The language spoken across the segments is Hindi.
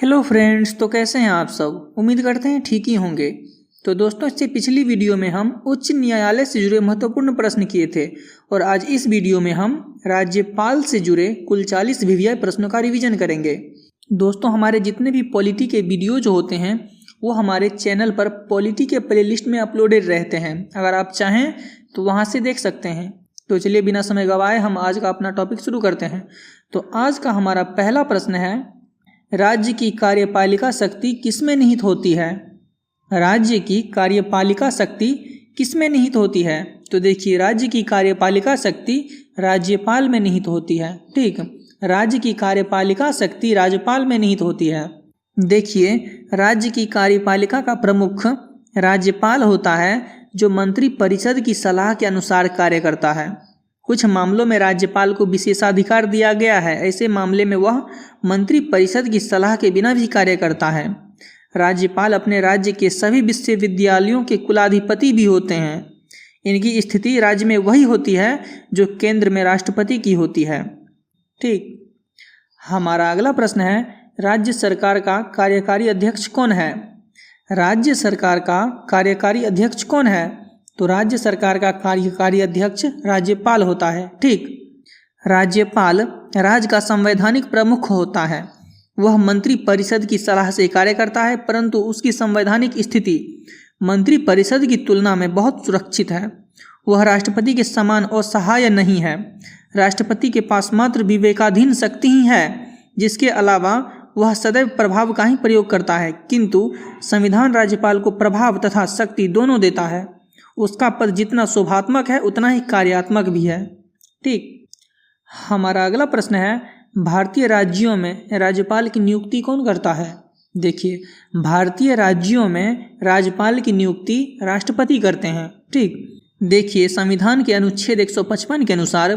हेलो फ्रेंड्स, तो कैसे हैं आप सब। उम्मीद करते हैं ठीक ही होंगे। तो दोस्तों, इससे पिछली वीडियो में हम उच्च न्यायालय से जुड़े महत्वपूर्ण प्रश्न किए थे और आज इस वीडियो में हम राज्यपाल से जुड़े कुल 40 VVI प्रश्नों का रिवीजन करेंगे। दोस्तों, हमारे जितने भी पॉलिटी के वीडियोज होते हैं वो हमारे चैनल पर पॉलिटी के प्लेलिस्ट में अपलोडेड रहते हैं। अगर आप चाहें तो वहाँ से देख सकते हैं। तो चलिए बिना समय गवाए हम आज का अपना टॉपिक शुरू करते हैं। तो आज का हमारा पहला प्रश्न है, राज्य की कार्यपालिका शक्ति किसमें निहित होती है। राज्य की कार्यपालिका शक्ति किसमें निहित होती है। तो देखिए, राज्य की कार्यपालिका शक्ति राज्यपाल में निहित होती है। ठीक, राज्य की कार्यपालिका शक्ति राज्यपाल में निहित होती है। देखिए, राज्य की कार्यपालिका का प्रमुख राज्यपाल होता है जो मंत्री परिषद की सलाह के अनुसार कार्य करता है। कुछ मामलों में राज्यपाल को विशेषाधिकार दिया गया है। ऐसे मामले में वह मंत्री परिषद की सलाह के बिना भी कार्य करता है। राज्यपाल अपने राज्य के सभी विश्वविद्यालयों के कुलाधिपति भी होते हैं। इनकी स्थिति राज्य में वही होती है जो केंद्र में राष्ट्रपति की होती है। ठीक, हमारा अगला प्रश्न है, राज्य सरकार का कार्यकारी अध्यक्ष कौन है। राज्य सरकार का कार्यकारी अध्यक्ष कौन है। तो राज्य सरकार का कार्यकारी अध्यक्ष राज्यपाल होता है। ठीक, राज्यपाल राज्य का संवैधानिक प्रमुख होता है। वह मंत्री परिषद की सलाह से कार्य करता है, परंतु उसकी संवैधानिक स्थिति मंत्री परिषद की तुलना में बहुत सुरक्षित है। वह राष्ट्रपति के समान असहाय नहीं है। राष्ट्रपति के पास मात्र विवेकाधीन शक्ति ही है, जिसके अलावा वह सदैव प्रभाव का ही प्रयोग करता है, किंतु संविधान राज्यपाल को प्रभाव तथा शक्ति दोनों देता है। उसका पद जितना शोभात्मक है उतना ही कार्यात्मक भी है। ठीक, हमारा अगला प्रश्न है, भारतीय राज्यों में राज्यपाल की नियुक्ति कौन करता है। देखिए, भारतीय राज्यों में राज्यपाल की नियुक्ति राष्ट्रपति करते हैं। ठीक, देखिए, संविधान के अनुच्छेद 155 के अनुसार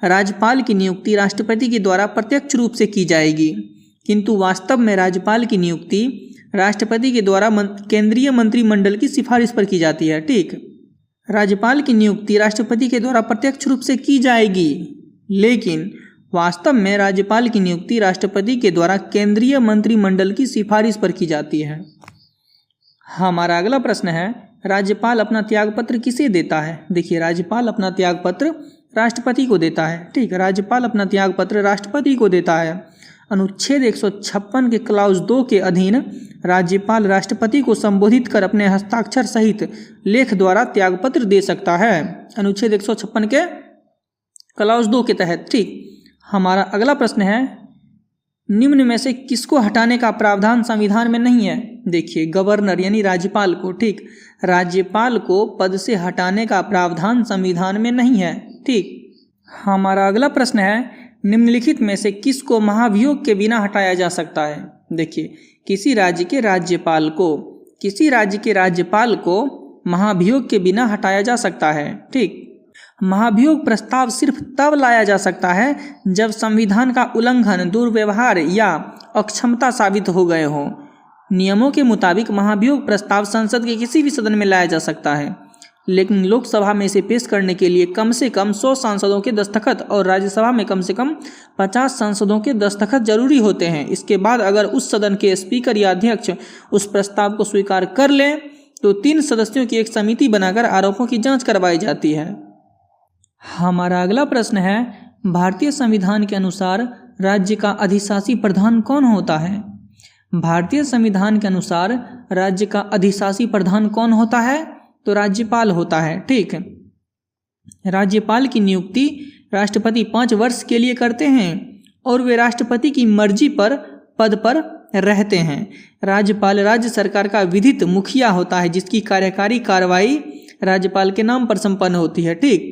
राज्यपाल की नियुक्ति राष्ट्रपति के द्वारा प्रत्यक्ष रूप से की जाएगी, किंतु वास्तव में राज्यपाल की नियुक्ति राष्ट्रपति के द्वारा केंद्रीय मंत्रिमंडल की सिफारिश पर की जाती है। ठीक, राज्यपाल की नियुक्ति राष्ट्रपति के द्वारा प्रत्यक्ष रूप से की जाएगी, लेकिन वास्तव में राज्यपाल की नियुक्ति राष्ट्रपति के द्वारा केंद्रीय मंत्रिमंडल की सिफारिश पर की जाती है। हमारा अगला प्रश्न है, राज्यपाल अपना त्यागपत्र किसे देता है। देखिए, राज्यपाल अपना त्यागपत्र राष्ट्रपति को देता है। ठीक, राज्यपाल अपना त्यागपत्र राष्ट्रपति को देता है। अनुच्छेद 156 के क्लाउज 2 के अधीन राज्यपाल राष्ट्रपति को संबोधित कर अपने हस्ताक्षर सहित लेख द्वारा त्यागपत्र दे सकता है। अनुच्छेद 156 के क्लाउज 2 के तहत। ठीक, हमारा अगला प्रश्न है, निम्न में से किसको हटाने का प्रावधान संविधान में नहीं है। देखिए, गवर्नर यानी राज्यपाल को। ठीक, राज्यपाल को पद से हटाने का प्रावधान संविधान में नहीं है। ठीक, हमारा अगला प्रश्न है, निम्नलिखित में से किसको महाभियोग के बिना हटाया जा सकता है। देखिए, किसी राज्य के राज्यपाल को महाभियोग के बिना हटाया जा सकता है। ठीक, महाभियोग प्रस्ताव सिर्फ तब लाया जा सकता है जब संविधान का उल्लंघन, दुर्व्यवहार या अक्षमता साबित हो गए हो। नियमों के मुताबिक महाभियोग प्रस्ताव संसद के किसी भी सदन में लाया जा सकता है, लेकिन लोकसभा में इसे पेश करने के लिए कम से कम 100 सांसदों के दस्तखत और राज्यसभा में कम से कम 50 सांसदों के दस्तखत जरूरी होते हैं। इसके बाद अगर उस सदन के स्पीकर या अध्यक्ष उस प्रस्ताव को स्वीकार कर लें तो 3 सदस्यों की एक समिति बनाकर आरोपों की जांच करवाई जाती है। हमारा अगला प्रश्न है, भारतीय संविधान के अनुसार राज्य का अधिशासी प्रधान कौन होता है। भारतीय संविधान के अनुसार राज्य का अधिशासी प्रधान कौन होता है। तो राज्यपाल होता है। ठीक, राज्यपाल की नियुक्ति राष्ट्रपति 5 वर्ष के लिए करते हैं और वे राष्ट्रपति की मर्जी पर पद पर रहते हैं। राज्यपाल राज्य सरकार का विधित मुखिया होता है, जिसकी कार्यकारी कार्रवाई राज्यपाल के नाम पर संपन्न होती है। ठीक,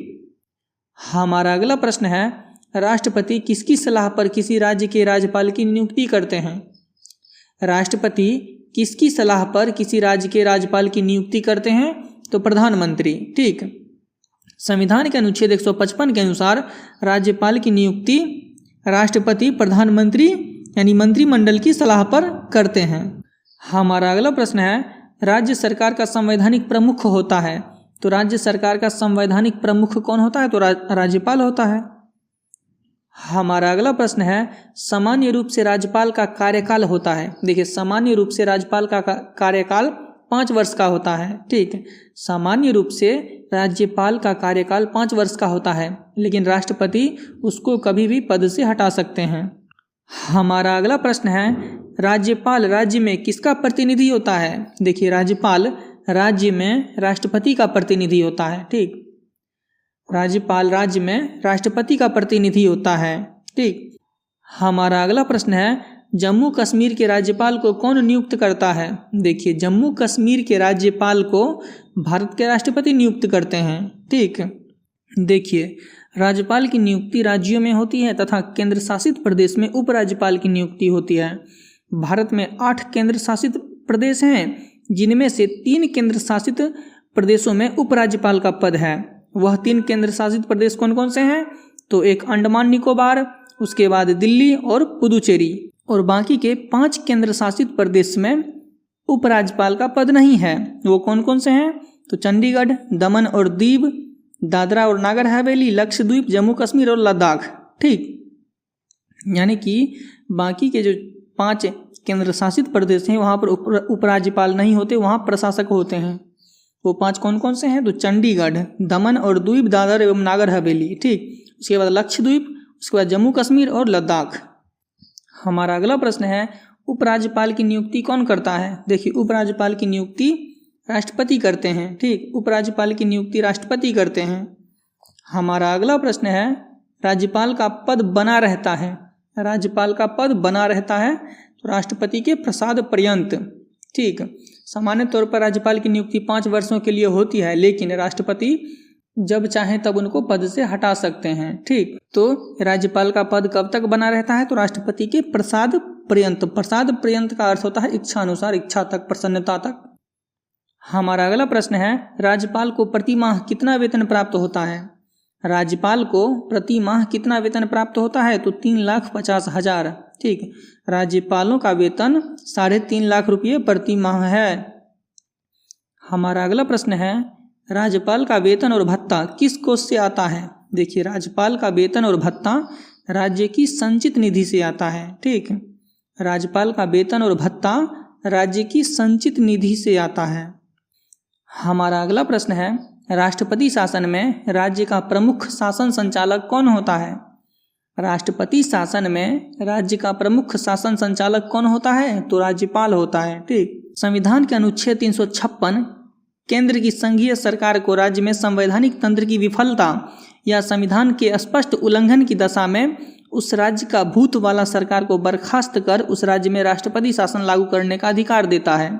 हमारा अगला प्रश्न है, राष्ट्रपति किसकी सलाह पर किसी राज्य के राज्यपाल की नियुक्ति करते हैं। राष्ट्रपति किसकी सलाह पर किसी राज्य के राज्यपाल की नियुक्ति करते हैं। तो प्रधानमंत्री। ठीक, संविधान के अनुच्छेद 155 के अनुसार राज्यपाल की नियुक्ति राष्ट्रपति प्रधानमंत्री यानी मंत्रिमंडल की सलाह पर करते हैं। हमारा अगला प्रश्न है, राज्य सरकार का संवैधानिक प्रमुख होता है। तो राज्य सरकार का संवैधानिक प्रमुख कौन होता है। तो राज्यपाल होता है। हमारा अगला प्रश्न है, सामान्य रूप से राज्यपाल का कार्यकाल होता है। देखिए, सामान्य रूप से राज्यपाल का कार्यकाल 5 वर्ष का होता है। ठीक है, सामान्य रूप से राज्यपाल का कार्यकाल 5 वर्ष का होता है, लेकिन राष्ट्रपति उसको कभी भी पद से हटा सकते हैं। हमारा अगला प्रश्न है, राज्यपाल राज्य में किसका प्रतिनिधि होता है। देखिए, राज्यपाल राज्य में राष्ट्रपति का प्रतिनिधि होता है। ठीक, राज्यपाल राज्य में राष्ट्रपति का प्रतिनिधि होता है। ठीक, हमारा अगला प्रश्न है, जम्मू कश्मीर के राज्यपाल को कौन नियुक्त करता है। देखिए, जम्मू कश्मीर के राज्यपाल को भारत के राष्ट्रपति नियुक्त करते हैं। ठीक, देखिए, राज्यपाल की नियुक्ति राज्यों में होती है तथा केंद्र शासित प्रदेश में उपराज्यपाल की नियुक्ति होती है। भारत में 8 केंद्र शासित प्रदेश हैं, जिनमें से 3 केंद्र शासित प्रदेशों में उपराज्यपाल का पद है। वह 3 केंद्र शासित प्रदेश कौन कौन से हैं, तो एक अंडमान निकोबार, उसके बाद दिल्ली और पुदुचेरी, और बाकी के 5 केंद्र शासित प्रदेश में उपराज्यपाल का पद नहीं है। वो कौन कौन से हैं, तो चंडीगढ़, दमन और दीव, दादरा और नागर हवेली, लक्षद्वीप, जम्मू कश्मीर और लद्दाख। ठीक, यानी कि बाकी के जो 5 केंद्र शासित प्रदेश हैं वहाँ पर उपराज्यपाल नहीं होते, वहाँ प्रशासक होते हैं। वो 5 कौन कौन से हैं, तो चंडीगढ़, दमन और द्वीप, दादर एवं नागर हवेली। ठीक, उसके बाद लक्षद्वीप, उसके बाद जम्मू कश्मीर और लद्दाख। हमारा अगला प्रश्न है, उपराज्यपाल की नियुक्ति कौन करता है। देखिए, उपराज्यपाल की नियुक्ति राष्ट्रपति करते हैं। ठीक, उपराज्यपाल की नियुक्ति राष्ट्रपति करते हैं। हमारा अगला प्रश्न है, राज्यपाल का पद बना रहता है। राज्यपाल का पद बना रहता है तो राष्ट्रपति के प्रसाद पर्यंत। ठीक, सामान्य तौर पर राज्यपाल की नियुक्ति 5 वर्षों के लिए होती है, लेकिन राष्ट्रपति जब चाहें तब उनको पद से हटा सकते हैं। ठीक, तो राज्यपाल का पद कब तक बना रहता है, तो राष्ट्रपति के प्रसाद पर्यंत। प्रसाद पर्यंत का अर्थ होता है इच्छा अनुसार, इच्छा तक, प्रसन्नता तक। हमारा अगला प्रश्न है, राज्यपाल को प्रति माह कितना वेतन प्राप्त होता है। राज्यपाल को प्रति माह कितना वेतन प्राप्त होता है, तो 3,50,000। ठीक, राज्यपालों का वेतन 3.5 लाख रुपये प्रति माह है। हमारा अगला प्रश्न है, राज्यपाल का वेतन और भत्ता किस कोष से आता है। देखिए, राज्यपाल का वेतन और भत्ता राज्य की संचित निधि से आता है। ठीक, राज्यपाल का वेतन और भत्ता राज्य की संचित निधि से आता है। हमारा अगला प्रश्न है, राष्ट्रपति शासन में राज्य का प्रमुख शासन संचालक कौन होता है। राष्ट्रपति शासन में राज्य का प्रमुख शासन संचालक कौन होता है, तो राज्यपाल होता है। ठीक, संविधान के अनुच्छेद 356 केंद्र की संघीय सरकार को राज्य में संवैधानिक तंत्र की विफलता या संविधान के स्पष्ट उल्लंघन की दशा में उस राज्य का भूत वाला सरकार को बर्खास्त कर उस राज्य में राष्ट्रपति शासन लागू करने का अधिकार देता है।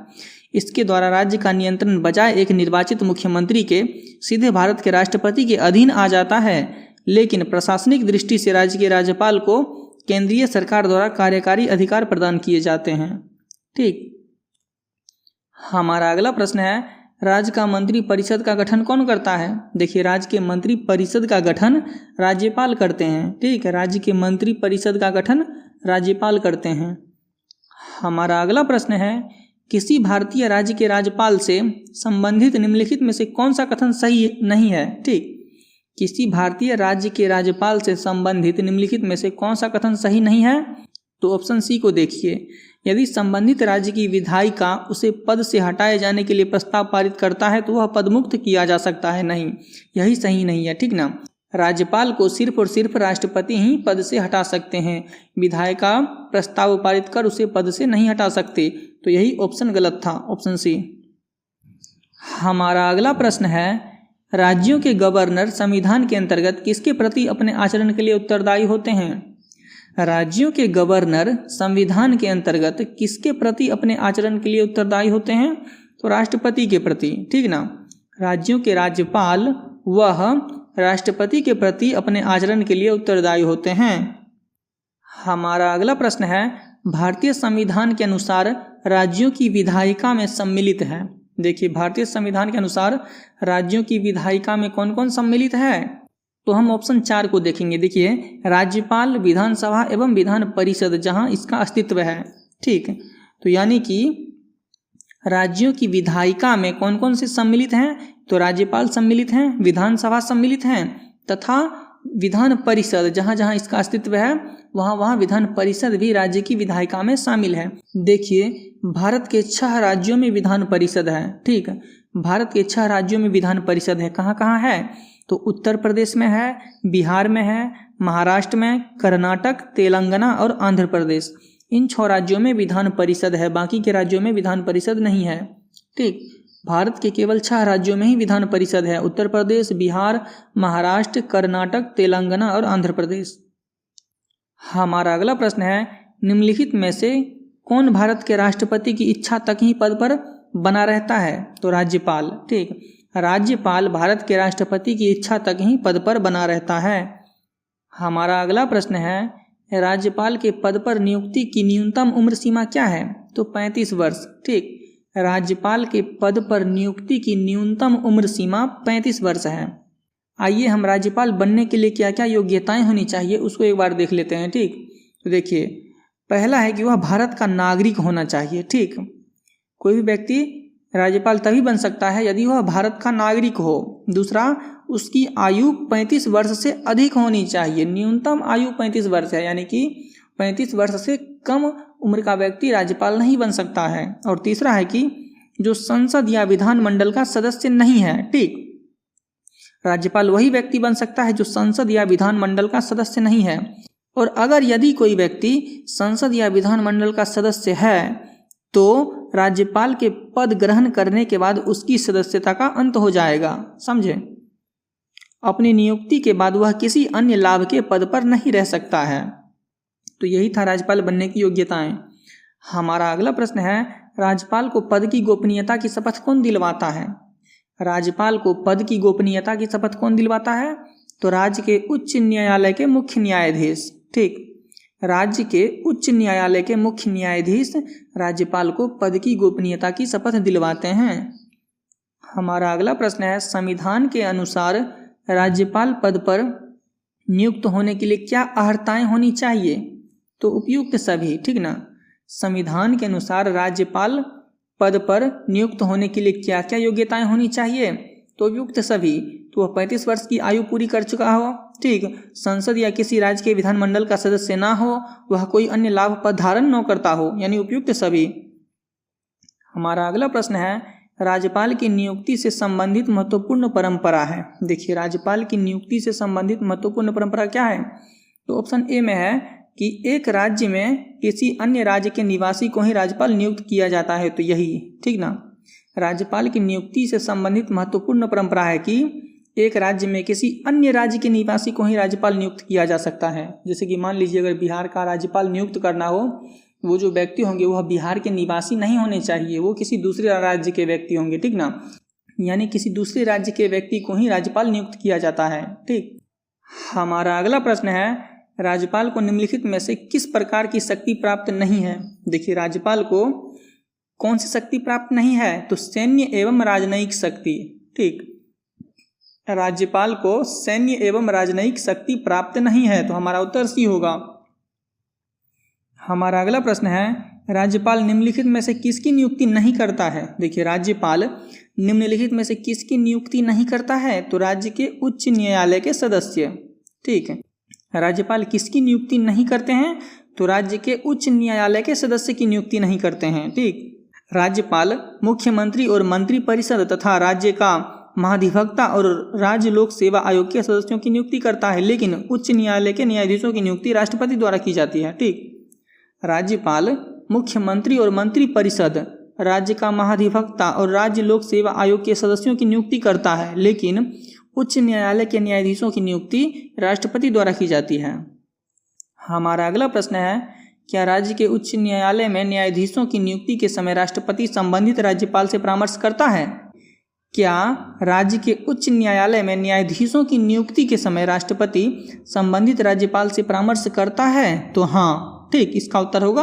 इसके द्वारा राज्य का नियंत्रण बजाय एक निर्वाचित मुख्यमंत्री के सीधे भारत के राष्ट्रपति के अधीन आ जाता है, लेकिन प्रशासनिक दृष्टि से राज्य के राज्यपाल को केंद्रीय सरकार द्वारा कार्यकारी अधिकार प्रदान किए जाते हैं। ठीक, हमारा अगला प्रश्न है, राज्य का मंत्री परिषद का गठन कौन करता है। देखिए, राज्य के मंत्री परिषद का गठन राज्यपाल करते हैं। ठीक है, राज्य के मंत्री परिषद का गठन राज्यपाल करते हैं। हमारा अगला प्रश्न है, किसी भारतीय राज्य के राज्यपाल से संबंधित निम्नलिखित में से कौन सा कथन सही नहीं है। ठीक, किसी भारतीय राज्य के राज्यपाल से संबंधित निम्नलिखित में से कौन सा कथन सही नहीं है, तो ऑप्शन सी को देखिए। यदि संबंधित राज्य की विधायिका उसे पद से हटाए जाने के लिए प्रस्ताव पारित करता है तो वह पदमुक्त किया जा सकता है। नहीं, यही सही नहीं है। ठीक ना, राज्यपाल को सिर्फ और सिर्फ राष्ट्रपति ही पद से हटा सकते हैं, विधायिका प्रस्ताव पारित कर उसे पद से नहीं हटा सकते। तो यही ऑप्शन गलत था, ऑप्शन सी। हमारा अगला प्रश्न है, राज्यों के गवर्नर संविधान के अंतर्गत किसके प्रति अपने आचरण के लिए उत्तरदायी होते हैं। राज्यों के गवर्नर संविधान के अंतर्गत किसके प्रति अपने आचरण के लिए उत्तरदायी होते हैं, तो राष्ट्रपति के प्रति। ठीक ना, राज्यों के राज्यपाल वह राष्ट्रपति के प्रति अपने आचरण के लिए उत्तरदायी होते हैं। हमारा अगला प्रश्न है, भारतीय संविधान के अनुसार राज्यों की विधायिका में सम्मिलित है। देखिए, भारतीय संविधान के अनुसार राज्यों की विधायिका में कौन कौन सम्मिलित है, तो हम ऑप्शन 4 को देखेंगे। देखिए, राज्यपाल, विधानसभा एवं विधान परिषद, जहां इसका अस्तित्व है। ठीक, तो यानी कि राज्यों की विधायिका में कौन कौन से सम्मिलित हैं, तो राज्यपाल सम्मिलित हैं, विधानसभा सम्मिलित हैं तथा विधान परिषद, जहाँ जहाँ इसका अस्तित्व है वहाँ वहाँ विधान परिषद भी राज्य की विधायिका में शामिल है। देखिए, भारत के 6 राज्यों में विधान परिषद है। ठीक, भारत के 6 राज्यों में विधान परिषद है। कहाँ कहाँ है? तो उत्तर प्रदेश में है, बिहार में है, महाराष्ट्र में, कर्नाटक, तेलंगाना और आंध्र प्रदेश। इन 6 राज्यों में विधान परिषद है, बाकी के राज्यों में विधान परिषद नहीं है। ठीक, भारत के केवल 6 राज्यों में ही विधान परिषद है, उत्तर प्रदेश, बिहार, महाराष्ट्र, कर्नाटक, तेलंगाना और आंध्र प्रदेश। हमारा अगला प्रश्न है, निम्नलिखित में से कौन भारत के राष्ट्रपति की इच्छा तक ही पद पर बना रहता है? तो राज्यपाल। ठीक, राज्यपाल भारत के राष्ट्रपति की इच्छा तक ही पद पर बना रहता है। हमारा अगला प्रश्न है, राज्यपाल के पद पर नियुक्ति की न्यूनतम उम्र सीमा क्या है? तो 35 वर्ष। ठीक, राज्यपाल के पद पर नियुक्ति की न्यूनतम उम्र सीमा 35 वर्ष है। आइए हम राज्यपाल बनने के लिए क्या क्या योग्यताएं होनी चाहिए उसको एक बार देख लेते हैं। ठीक, तो देखिए, पहला है कि वह भारत का नागरिक होना चाहिए। ठीक, कोई भी व्यक्ति राज्यपाल तभी बन सकता है यदि वह भारत का नागरिक हो। दूसरा, उसकी आयु 35 वर्ष से अधिक होनी चाहिए। न्यूनतम आयु 35 वर्ष है, यानी कि 35 वर्ष से कम उम्र का व्यक्ति राज्यपाल नहीं बन सकता है। और तीसरा है कि जो संसद या विधानमंडल का सदस्य नहीं है। ठीक, राज्यपाल वही व्यक्ति बन सकता है जो संसद या विधानमंडल का सदस्य नहीं है। और अगर यदि कोई व्यक्ति संसद या विधानमंडल का सदस्य है तो राज्यपाल के पद ग्रहण करने के बाद उसकी सदस्यता का अंत हो जाएगा। समझे? अपनी नियुक्ति के बाद वह किसी अन्य लाभ के पद पर नहीं रह सकता है। तो यही था राज्यपाल बनने की योग्यताएं। हमारा अगला प्रश्न है, राज्यपाल को पद की गोपनीयता की शपथ कौन दिलवाता है? राज्यपाल को पद की गोपनीयता की शपथ कौन दिलवाता है? तो राज्य के उच्च न्यायालय के मुख्य न्यायाधीश। ठीक, राज्य के उच्च न्यायालय के मुख्य न्यायाधीश राज्यपाल को पद की गोपनीयता की शपथ दिलवाते हैं। हमारा अगला प्रश्न है, संविधान के अनुसार राज्यपाल पद पर नियुक्त होने के लिए क्या अर्हताएं होनी चाहिए? तो उपयुक्त सभी। ठीक ना, संविधान के अनुसार राज्यपाल पद पर नियुक्त होने के लिए क्या क्या योग्यताएं होनी चाहिए? तो उपयुक्त सभी। तो वह 35 वर्ष की आयु पूरी कर चुका हो। ठीक, संसद या किसी राज्य के विधानमंडल का सदस्य ना हो, वह कोई अन्य लाभ पद धारण न करता हो, यानी उपयुक्त सभी। हमारा अगला प्रश्न है, राज्यपाल की नियुक्ति से संबंधित महत्वपूर्ण परंपरा है। देखिए, राज्यपाल की नियुक्ति से संबंधित महत्वपूर्ण परंपरा क्या है? तो ऑप्शन ए में है कि एक राज्य में किसी अन्य राज्य के निवासी को ही राज्यपाल नियुक्त किया जाता है। तो यही, ठीक ना, राज्यपाल की नियुक्ति से संबंधित महत्वपूर्ण परंपरा है कि एक राज्य में किसी अन्य राज्य के निवासी को ही राज्यपाल नियुक्त किया जा सकता है। जैसे कि मान लीजिए, अगर बिहार का राज्यपाल नियुक्त करना हो, वो जो व्यक्ति होंगे वह बिहार के निवासी नहीं होने चाहिए, वो किसी दूसरे राज्य के व्यक्ति होंगे। ठीक ना, यानी किसी दूसरे राज्य के व्यक्ति को ही राज्यपाल नियुक्त किया जाता है। ठीक, हमारा अगला प्रश्न है, राज्यपाल को निम्नलिखित में से किस प्रकार की शक्ति प्राप्त नहीं है? देखिए, राज्यपाल को कौन सी शक्ति प्राप्त नहीं है? तो सैन्य एवं राजनयिक शक्ति। ठीक, राज्यपाल को सैन्य एवं राजनयिक शक्ति प्राप्त नहीं है। तो हमारा उत्तर सी होगा। हमारा अगला प्रश्न है, राज्यपाल निम्नलिखित में से किसकी नियुक्ति नहीं करता है? देखिए, राज्यपाल निम्नलिखित में से किसकी नियुक्ति नहीं करता है? तो राज्य के उच्च न्यायालय के सदस्य। ठीक है, राज्यपाल किसकी नियुक्ति नहीं करते हैं? तो राज्य के उच्च न्यायालय के सदस्य की नियुक्ति नहीं करते हैं। ठीक, राज्यपाल मुख्यमंत्री और मंत्रिपरिषद तथा राज्य का महाधिवक्ता और राज्य लोक सेवा आयोग के सदस्यों की नियुक्ति करता है, लेकिन उच्च न्यायालय के न्यायाधीशों की नियुक्ति राष्ट्रपति द्वारा की जाती है। ठीक, राज्यपाल मुख्यमंत्री और मंत्रिपरिषद, राज्य का महाधिवक्ता और राज्य लोक सेवा आयोग के सदस्यों की नियुक्ति करता है, लेकिन उच्च न्यायालय के न्यायाधीशों की नियुक्ति राष्ट्रपति द्वारा की जाती है। हमारा अगला प्रश्न है, क्या राज्य के उच्च न्यायालय में न्यायाधीशों की नियुक्ति के समय राष्ट्रपति संबंधित राज्यपाल से परामर्श करता है? क्या राज्य के उच्च न्यायालय में न्यायाधीशों की नियुक्ति के समय राष्ट्रपति संबंधित राज्यपाल से परामर्श करता है? तो हाँ। ठीक, इसका उत्तर होगा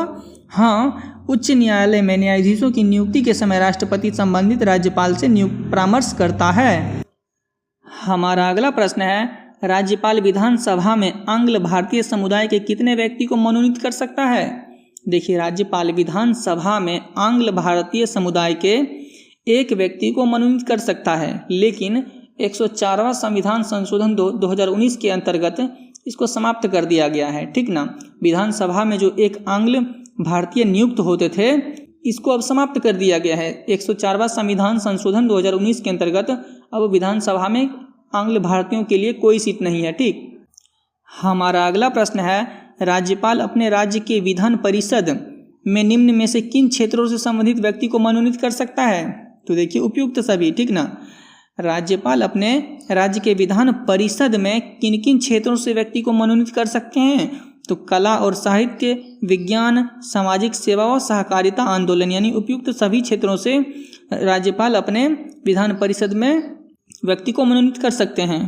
हाँ। उच्च न्यायालय में न्यायाधीशों की नियुक्ति के समय राष्ट्रपति संबंधित राज्यपाल से परामर्श करता है। हमारा अगला प्रश्न है, राज्यपाल विधानसभा में आंग्ल भारतीय समुदाय के कितने व्यक्ति को मनोनीत कर सकता है? देखिए, राज्यपाल विधानसभा में आंग्ल भारतीय समुदाय के एक व्यक्ति को मनोनीत कर सकता है, लेकिन 104वां संविधान संशोधन 2019 के अंतर्गत इसको समाप्त कर दिया गया है, ठीक ना। विधानसभा में जो एक आंग्ल भारतीय नियुक्त होते थे, इसको अब समाप्त कर दिया गया है। 104वां संविधान संशोधन 2019 के अंतर्गत अब विधानसभा में आंग्ल भारतीयों के लिए कोई सीट नहीं है, ठीक। हमारा अगला प्रश्न है, राज्यपाल अपने राज्य के विधान परिषद में निम्न में से किन क्षेत्रों से संबंधित व्यक्ति को मनोनीत कर सकता है? तो देखिए उपयुक्त सभी, ठीक ना। राज्यपाल अपने राज्य के विधान परिषद में किन किन क्षेत्रों से व्यक्ति को मनोनीत कर सकते हैं? तो कला और साहित्य, विज्ञान, सामाजिक सेवा और सहकारिता आंदोलन, यानी उपयुक्त सभी क्षेत्रों से राज्यपाल अपने विधान परिषद में व्यक्ति को मनोनीत कर सकते हैं।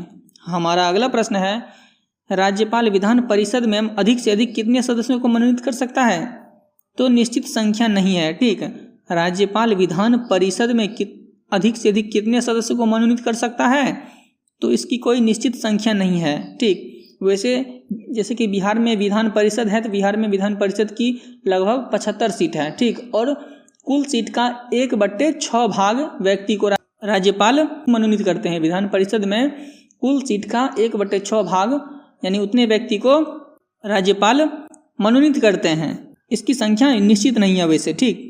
हमारा अगला प्रश्न है, राज्यपाल विधान परिषद में अधिक से अधिक कितने सदस्यों को मनोनीत कर सकता है? तो निश्चित संख्या नहीं है, ठीक। राज्यपाल विधान परिषद में अधिक से अधिक कितने सदस्यों को मनोनीत कर सकता है? तो इसकी कोई निश्चित संख्या नहीं है, ठीक। वैसे जैसे कि बिहार में विधान परिषद है, तो बिहार में विधान परिषद की लगभग 75 सीट है, ठीक। और कुल सीट का 1/6 भाग व्यक्ति को राज्यपाल मनोनीत करते हैं। विधान परिषद में कुल सीट का 1/6 भाग यानी उतने व्यक्ति को राज्यपाल मनोनीत करते हैं। इसकी संख्या निश्चित नहीं है वैसे, ठीक।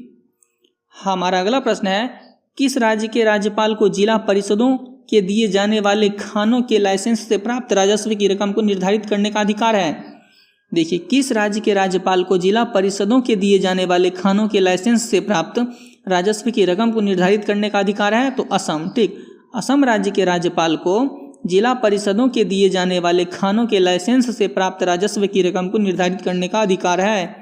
हमारा अगला प्रश्न है, किस राज्य के राज्यपाल को जिला परिषदों के दिए जाने वाले खानों के लाइसेंस से प्राप्त राजस्व की रकम को निर्धारित करने का अधिकार है? देखिए, किस राज्य के राज्यपाल को जिला परिषदों के दिए जाने वाले खानों के लाइसेंस से प्राप्त राजस्व की रकम को निर्धारित करने का अधिकार है? तो असम, ठीक। असम राज्य के राज्यपाल को जिला परिषदों के दिए जाने वाले खानों के लाइसेंस से प्राप्त राजस्व की रकम को निर्धारित करने का अधिकार है।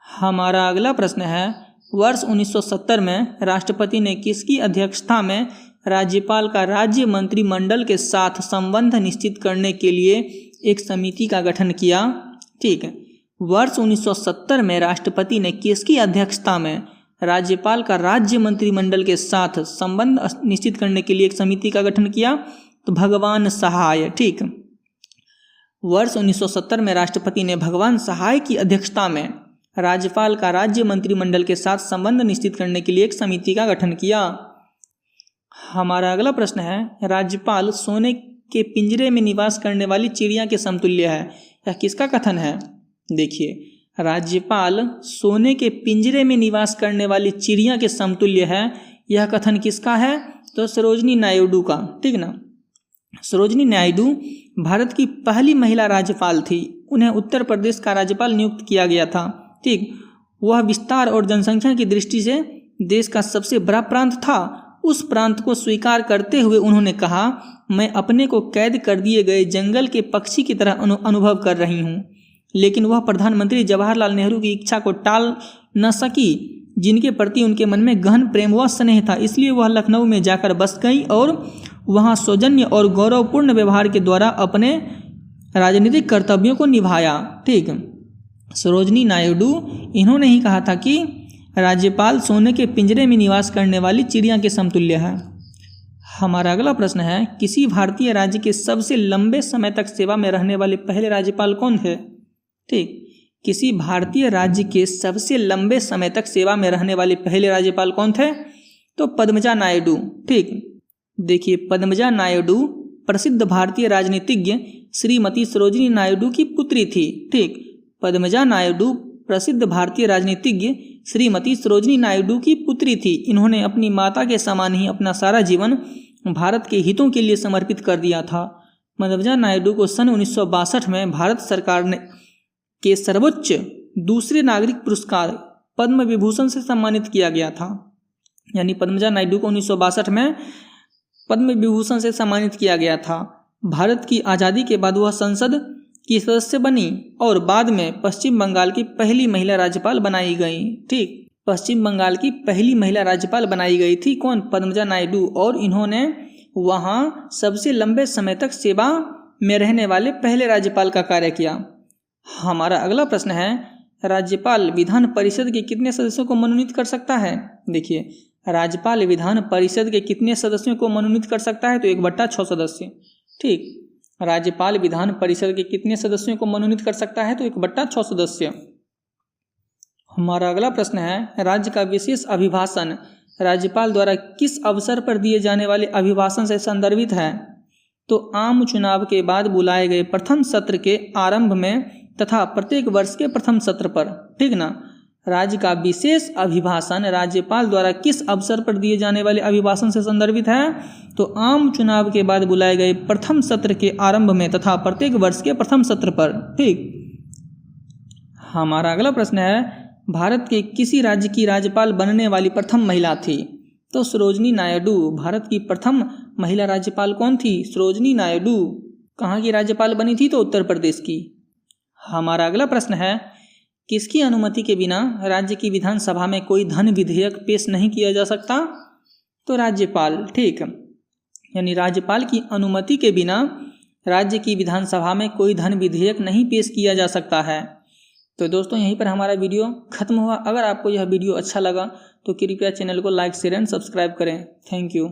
हमारा अगला प्रश्न है, वर्ष 1970 में राष्ट्रपति ने किसकी अध्यक्षता में राज्यपाल का राज्य मंत्रिमंडल के साथ संबंध निश्चित करने के लिए एक समिति का गठन किया? ठीक है, वर्ष 1970 में राष्ट्रपति ने किसकी अध्यक्षता में राज्यपाल का राज्य मंत्रिमंडल के साथ संबंध निश्चित करने के लिए एक समिति का गठन किया? तो भगवान सहाय, ठीक। वर्ष 1970 में राष्ट्रपति ने भगवान सहाय की अध्यक्षता में राज्यपाल का राज्य मंत्रिमंडल के साथ संबंध निश्चित करने के लिए एक समिति का गठन किया। हमारा अगला प्रश्न है, राज्यपाल सोने के पिंजरे में निवास करने वाली चिड़िया के समतुल्य है, यह किसका कथन है? देखिए, राज्यपाल सोने के पिंजरे में निवास करने वाली चिड़िया के समतुल्य है, यह कथन किसका है? तो सरोजिनी नायडू का, ठीक ना। सरोजिनी नायडू भारत की पहली महिला राज्यपाल थी। उन्हें उत्तर प्रदेश का राज्यपाल नियुक्त किया गया था, ठीक। वह विस्तार और जनसंख्या की दृष्टि से देश का सबसे बड़ा प्रांत था। उस प्रांत को स्वीकार करते हुए उन्होंने कहा, मैं अपने को कैद कर दिए गए जंगल के पक्षी की तरह अनुभव कर रही हूँ। लेकिन वह प्रधानमंत्री जवाहरलाल नेहरू की इच्छा को टाल न सकी, जिनके प्रति उनके मन में गहन प्रेम व स्नेह था। इसलिए वह लखनऊ में जाकर बस गई और वहाँ सौजन्य और गौरवपूर्ण व्यवहार के द्वारा अपने राजनीतिक कर्तव्यों को निभाया, ठीक। सरोजिनी नायडू इन्होंने ही कहा था कि राज्यपाल सोने के पिंजरे में निवास करने वाली चिड़िया के समतुल्य है। हमारा अगला प्रश्न है, किसी भारतीय राज्य के सबसे लंबे समय तक सेवा में रहने वाले पहले राज्यपाल कौन थे? ठीक, किसी भारतीय राज्य के सबसे लंबे समय तक सेवा में रहने वाले पहले राज्यपाल कौन थे? तो पद्मजा नायडू, ठीक। देखिए, पद्मजा नायडू प्रसिद्ध भारतीय राजनीतिज्ञ श्रीमती सरोजिनी नायडू की पुत्री थी, ठीक। पद्मजा नायडू प्रसिद्ध भारतीय राजनीतिज्ञ श्रीमती सरोजिनी नायडू की पुत्री थी। इन्होंने अपनी माता के समान ही अपना सारा जीवन भारत के हितों के लिए समर्पित कर दिया था। पद्मजा नायडू को सन 1962 में भारत सरकार ने के सर्वोच्च दूसरे नागरिक पुरस्कार पद्म विभूषण से सम्मानित किया गया था। यानी पद्मजा नायडू को 1962 में पद्म विभूषण से सम्मानित किया गया था। भारत की आज़ादी के बाद वह संसद की सदस्य बनी और बाद में पश्चिम बंगाल की पहली महिला राज्यपाल बनाई गई, ठीक। पश्चिम बंगाल की पहली महिला राज्यपाल बनाई गई थी कौन? पद्मजा नायडू। और इन्होंने वहाँ सबसे लंबे समय तक सेवा में रहने वाले पहले राज्यपाल का कार्य किया। हमारा अगला प्रश्न है, राज्यपाल विधान परिषद के कितने सदस्यों को मनोनीत कर सकता है? देखिए, राज्यपाल विधान परिषद के कितने सदस्यों को मनोनीत कर सकता है? तो 1/6 सदस्य, ठीक। राज्यपाल विधान परिषद के कितने सदस्यों को मनोनीत कर सकता है? तो 1/6 सदस्य। हमारा अगला प्रश्न है, राज्य का विशेष अभिभाषण राज्यपाल द्वारा किस अवसर पर दिए जाने वाले अभिभाषण से संदर्भित है? तो आम चुनाव के बाद बुलाए गए प्रथम सत्र के आरंभ में तथा प्रत्येक वर्ष के प्रथम सत्र पर। ठीक ना। राज्य का विशेष अभिभाषण राज्यपाल द्वारा किस अवसर पर दिए जाने वाले अभिभाषण से संदर्भित है? तो आम चुनाव के बाद बुलाए गए प्रथम सत्र के आरंभ में तथा प्रत्येक वर्ष के प्रथम सत्र पर। ठीक। हमारा अगला प्रश्न है, भारत के किसी राज्य की राज्यपाल बनने वाली प्रथम महिला थी? तो सरोजनी नायडू। भारत की प्रथम महिला राज्यपाल कौन थी? सरोजनी नायडू। कहाँ की राज्यपाल बनी थी? तो उत्तर प्रदेश की। हमारा अगला प्रश्न है, किसकी अनुमति के बिना राज्य की विधानसभा में कोई धन विधेयक पेश नहीं किया जा सकता? तो राज्यपाल। ठीक। यानी राज्यपाल की अनुमति के बिना राज्य की विधानसभा में कोई धन विधेयक नहीं पेश किया जा सकता है। तो दोस्तों यहीं पर हमारा वीडियो खत्म हुआ। अगर आपको यह वीडियो अच्छा लगा तो कृपया चैनल को लाइक शेयर एंड सब्सक्राइब करें। Thank you.